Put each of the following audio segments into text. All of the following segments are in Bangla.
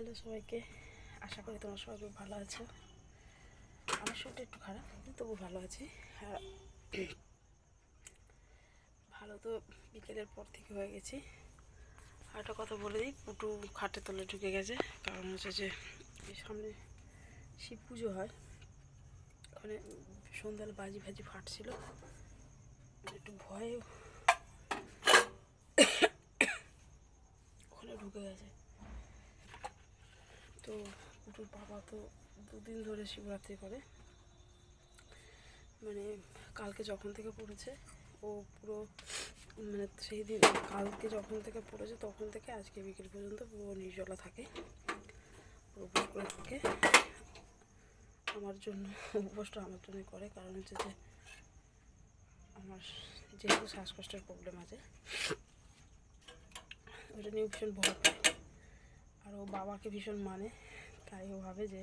হ্যালো সবাইকে, আশা করি তোমরা সবাই খুব ভালো আছো। আমার শরীরটা একটু খারাপ, তবু ভালো আছি। আর ভালো তো বিকেলের পর থেকে হয়ে গেছি। আর একটা কথা বলে দিই, পুটু খাটে তলে ঢুকে গেছে। কারণ হচ্ছে যে সামনে শিব পুজো হয়, ওখানে সন্ধ্যার বাজি ভাজি ফাটছিল, একটু ভয়ে ওখানে ঢুকে গেছে। তো পুটুর বাবা তো দুদিন ধরে শিবরাত্রি করে, মানে কালকে যখন থেকে পড়েছে ও পুরো, মানে সেই দিন কালকে যখন থেকে পড়েছে তখন থেকে আজকে বিকেল পর্যন্ত পুরো নির্জলা থাকে, উপোস করে থাকে। আমার জন্য উপোসটা আমার জন্যই করে, কারণ হচ্ছে যে আমার যেহেতু শ্বাসকষ্টের প্রবলেম আছে, ওটা নিয়ে ভীষণ ভয় পায়। আর ও বাবাকে ভীষণ মানে, তাই ও ভাবে যে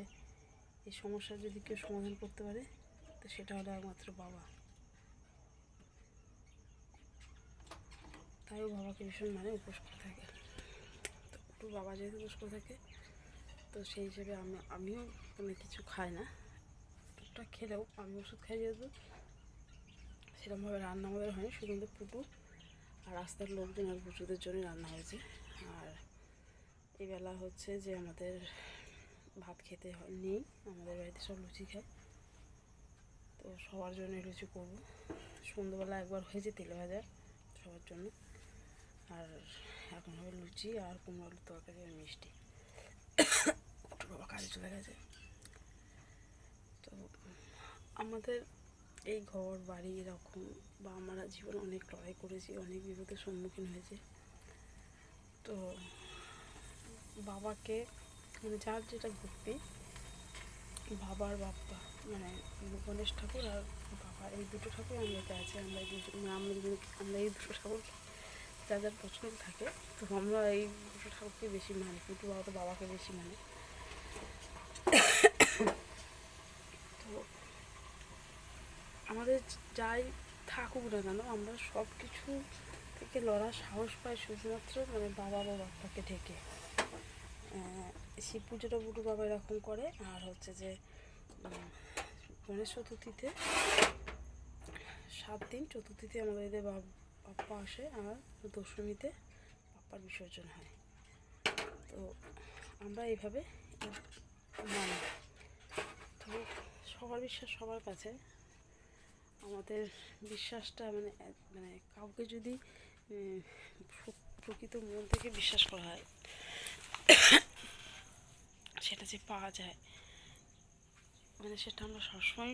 এই সমস্যার যদি কেউ সমাধান করতে পারে তো সেটা হলো একমাত্র বাবা। তাই ও বাবাকে ভীষণ মানে উপোস করে থাকে। তো একটু বাবা যেহেতু উপোস করে থাকে, তো সেই হিসেবে আমিও কোনো কিছু খাই না। টুকটাক খেলেও আমি ওষুধ খাই যেহেতু, সেরকমভাবে রান্না আমাদের হয়নি, শুধু পুটু আর রাস্তার লোকজন আর পুটুদের জন্যই রান্না হয়েছে। আর এবেলা হচ্ছে যে আমাদের ভাত খেতে নেই, আমাদের বাড়িতে সব লুচি খায়, তো সবার জন্য লুচি করবো। সন্ধ্যাবেলা একবার হয়েছে তেলে ভাজা সবার জন্য, আর এখন হবে লুচি আর কুমড়ো আলুর তরকারি আর মিষ্টি। পুটুর বাবা কাজে চলে গেছে। তো আমাদের এই ঘর বাড়ি এরকম, বা আমরা জীবনে অনেক লড়াই করেছি, অনেক বিপদের সম্মুখীন হয়েছে। তো বাবাকে, মানে যার যেটা ভক্তি, বাবার বাপ্পা মানে গণেশ ঠাকুর আর বাবা, এই দুটো ঠাকুর আমাদের আছে। আমরা এই দুটো, আমরা এই দুটো ঠাকুর যা যার পছন্দ থাকে, তো আমরা এই দুটো ঠাকুরকে বেশি মানি। পুটু বাবা তো বাবাকে বেশি মানে। তো আমাদের যাই থাকুক না কেন, আমরা সব কিছু থেকে লড়ার সাহস পাই শুধুমাত্র মানে বাবা বা বাপ্পাকে ঢেকে। শিব পুজোটা পুটু বাবা এরকম করে। আর হচ্ছে যে গণেশ চতুর্থীতে 7 দিন, চতুর্থীতে আমাদের এদের বাপ্পা আসে, আর দশমীতে বাপ্পার বিসর্জন হয়। তো আমরা এইভাবে মানি। তো সবার বিশ্বাস সবার কাছে, আমাদের বিশ্বাসটা মানে মানে কাউকে যদি প্রকৃত মন থেকে বিশ্বাস করা হয়, সেটা যে পাওয়া যায়, মানে সেটা আমরা সবসময়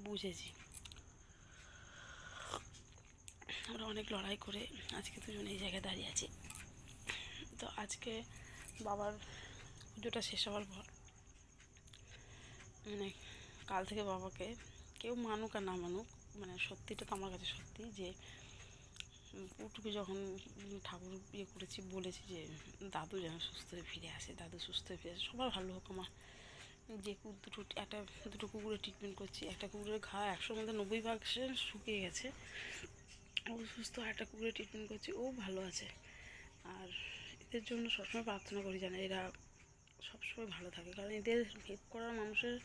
বুঝেছি। আমরা অনেক লড়াই করে আজকে দুজন এই জায়গায় দাঁড়িয়ে আছি। তো আজকে বাবার পুজোটা শেষ হওয়ার পর, মানে কাল থেকে বাবাকে কেউ মানুক আর না মানুক, মানে সত্যিটা তো আমার কাছে সত্যি যে পুটুকে যখন ঠাকুর করেছি, বলেছি যে দাদু যেন সুস্থ হয়ে ফিরে আসে, দাদু সুস্থ হয়ে ফিরে আসে, সবার ভালো হোক। আমার যে দুটো কুকুরের ট্রিটমেন্ট করছি, একটা কুকুরের ঘা 100-র মধ্যে 90% শুকিয়ে গেছে, ও সুস্থ। একটা কুকুরের ট্রিটমেন্ট করছি, ও ভালো আছে। আর এদের জন্য সবসময় প্রার্থনা করি যেন এরা সবসময় ভালো থাকে, কারণ এদের হেল্প করার মানুষের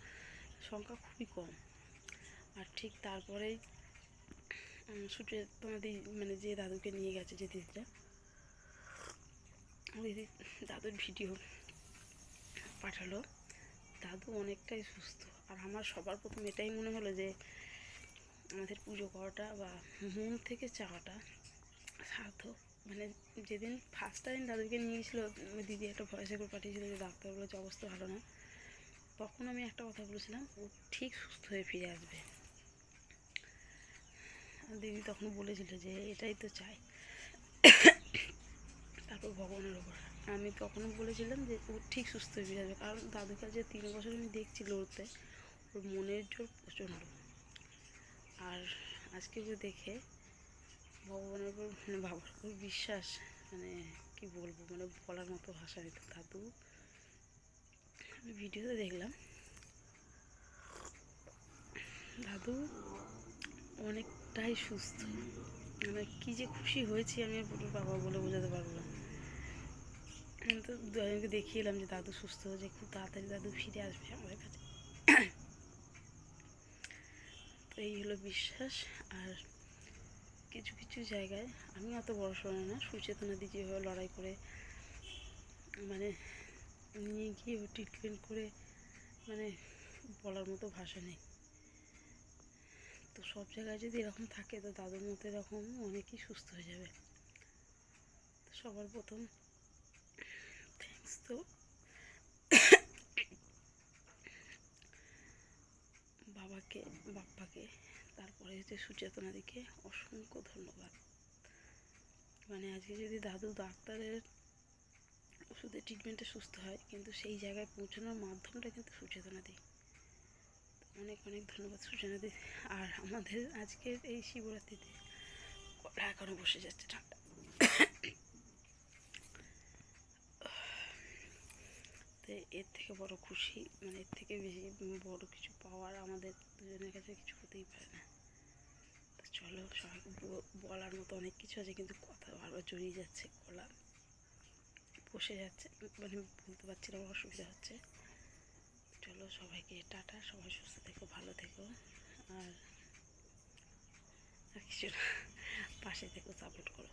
সংখ্যা খুবই কম। আর ঠিক তারপরেই ছুটে তোমাদের মানে যে দাদুকে নিয়ে গেছে, যে দিদিটা, ওই দাদুর ভিডিও পাঠালো। দাদু অনেকটাই সুস্থ। আর আমার সবার প্রথম এটাই মনে হলো যে আমাদের পুজো করাটা বা মন থেকে চাওয়াটা সার্থক। মানে যেদিন ফার্স্ট টাইম দাদুকে নিয়ে গেছিলো, দিদি একটা ভয়েসে করে পাঠিয়েছিলো যে ডাক্তার বলেছে অবস্থা ভালো না, তখন আমি একটা কথা বলেছিলাম, ও ঠিক সুস্থ হয়ে ফিরে আসবে। দিদি তখন বলেছিল যে এটাই তো চাই। তারপর ভগবানের ওপর আমি তখনও বলেছিলাম যে ও ঠিক সুস্থ হয়ে ফিরে আসবে, কারণ দাদুকে যে 3 বছর আমি দেখছি লড়তে, ওর মনের জোর প্রচণ্ড। আর আজকে যে দেখে ভগবানের উপর, মানে বাবার উপর বিশ্বাস, মানে কি বলবো, মানে বলার মতো ভাষা নেই। দাদু, আমি ভিডিওতে দেখলাম দাদু অনেকটাই সুস্থ। মানে কী যে খুশি হয়েছি আমি, পুটুর বাবা বলে বোঝাতে পারবো না। আমি তো দুজনকে দেখিয়ে এলাম যে দাদু সুস্থ হয়েছে, খুব তাড়াতাড়ি দাদু ফিরে আসবে আমাদের কাছে। তো এই হলো বিশ্বাস। আর কিছু কিছু জায়গায় আমি অত বড় সড়ো না, সুচেতনাদি যেভাবে লড়াই করে মানে নিয়ে গিয়ে ট্রিটমেন্ট করে, মানে বলার মতো ভাষা নেই। তো সব জায়গায় যদি এরকম থাকে তো দাদুর মতো এরকম অনেকেই সুস্থ হয়ে যাবে। তো সবার প্রথম থ্যাঙ্কস তো বাবাকে, বাপ্পাকে, তারপরে হচ্ছে সুচেতনাদিকে অসংখ্য ধন্যবাদ। মানে আজকে যদি দাদু ডাক্তারের ওষুধের ট্রিটমেন্টে সুস্থ হয়, কিন্তু সেই জায়গায় পৌঁছানোর মাধ্যমটা কিন্তু সুচেতনাদি। অনেক অনেক ধন্যবাদ সুচেতনাদি। আর আমাদের আজকের এই শিবরাত্রিতে গলা এখনো বসে যাচ্ছে ঠান্ডা। তো এর থেকে বড় খুশি, মানে এর থেকে বেশি বড় কিছু পাওয়ার আমাদের দুজনের কাছে কিছু হতেই পারে না। তো চলো, সবাইকে বলার মতো অনেক কিছু আছে, কিন্তু কথা বারবার জড়িয়ে যাচ্ছে, গলা বসে যাচ্ছে, মানে বলতে পারছি না, অসুবিধা হচ্ছে। চলো, সবাইকে টাটা, সবাই সুস্থ থেকো, ভালো থেকো। আর কিছু না, পাশে থেকো, সাপোর্ট করো।